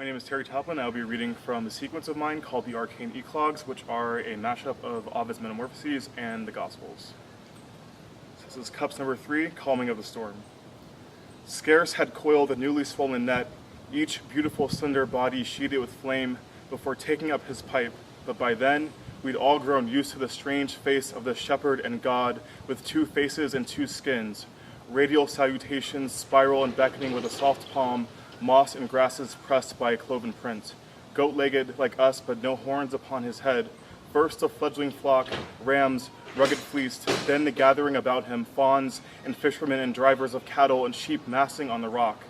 My name is Terry Taplin. I'll be reading from a sequence of mine called the Arcane Eclogues, which are a mashup of Ovid's Metamorphoses and the Gospels. So this is Cups number 3, Calming of the Storm. Scarce had coiled the newly swollen net, each beautiful slender body sheeted with flame, before taking up his pipe, but by then we'd all grown used to the strange face of the shepherd and God, with 2 faces and 2 skins, radial salutations spiral and beckoning with a soft palm, moss and grasses pressed by a cloven print, goat-legged like us but no horns upon his head, first a fledgling flock, rams, rugged fleeced, then the gathering about him, fawns and fishermen and drivers of cattle and sheep massing on the rock.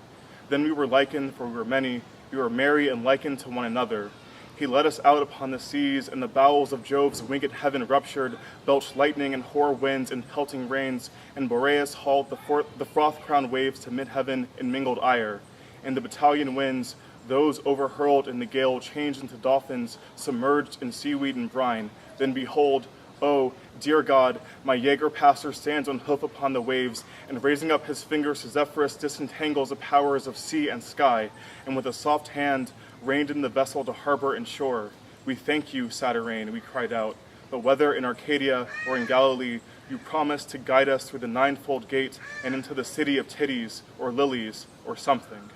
Then we were likened, for we were many, we were merry and likened to one another. He led us out upon the seas, and the bowels of Jove's winged heaven ruptured, belched lightning and hoar winds and pelting rains, and Boreas hauled the froth-crowned waves to mid-heaven in mingled ire. And the battalion winds, those overhurled in the gale, changed into dolphins, submerged in seaweed and brine. Then behold, oh, dear God, my Jaeger-passer stands on hoof upon the waves, and raising up his fingers, Zephyrus disentangles the powers of sea and sky, and with a soft hand reined in the vessel to harbor and shore. We thank you, Saturane, we cried out, but whether in Arcadia or in Galilee, you promised to guide us through the ninefold gate and into the city of titties, or lilies, or something.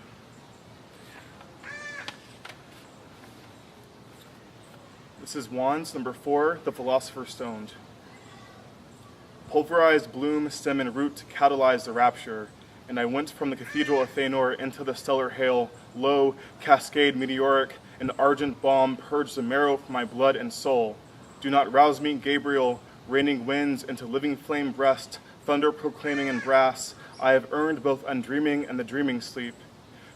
This is Wands, number 4, The Philosopher's Stone. Pulverized bloom, stem, and root to catalyze the rapture, and I went from the cathedral of Thanor into the stellar hail, lo, cascade meteoric, an argent balm purged the marrow from my blood and soul. Do not rouse me, Gabriel, raining winds into living flame breast, thunder proclaiming in brass, I have earned both undreaming and the dreaming sleep.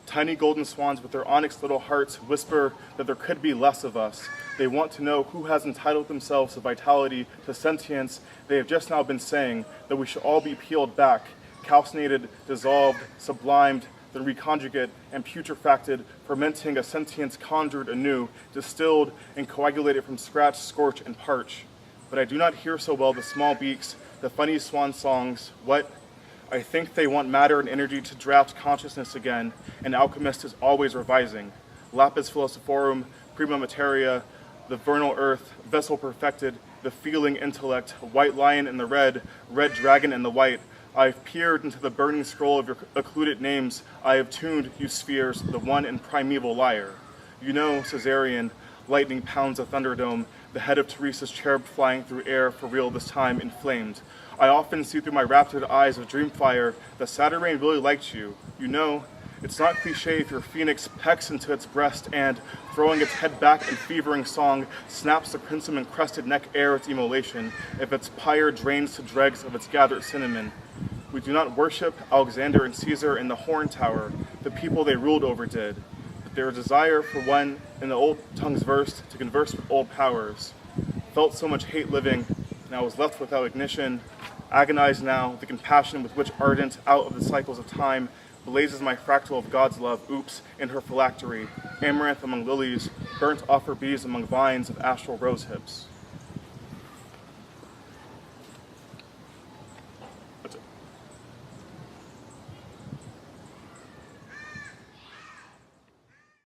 Tiny golden swans with their onyx little hearts whisper that there could be less of us. They want to know who has entitled themselves to vitality, to sentience. They have just now been saying that we should all be peeled back, calcinated, dissolved, sublimed, then reconjugate and putrefacted, fermenting a sentience conjured anew, distilled and coagulated from scratch, scorch, and parch. But I do not hear so well the small beaks, the funny swan songs. What? I think they want matter and energy to draft consciousness again. An alchemist is always revising. Lapis philosophorum, prima materia, the vernal earth, vessel perfected, the feeling intellect, white lion in the red dragon in the white. I have peered into the burning scroll of your occluded names. I have tuned, you spheres, the one and primeval lyre. You know, Caesarian, lightning pounds a thunderdome, the head of Teresa's cherub flying through air for real this time, inflamed. I often see through my raptured eyes of dream fire that Saturane really liked you. You know, it's not cliche if your phoenix pecks into its breast and, throwing its head back in fevering song, snaps the crimson-crested neck air its immolation, if its pyre drains to dregs of its gathered cinnamon. We do not worship Alexander and Caesar in the horn tower, the people they ruled over did, but their desire for one, in the old tongue's verse, to converse with old powers. Felt so much hate living, and I was left without ignition. Agonized now, the compassion with which ardent, out of the cycles of time, blazes my fractal of God's love, oops, in her phylactery, amaranth among lilies, burnt offer bees among vines of astral rose hips.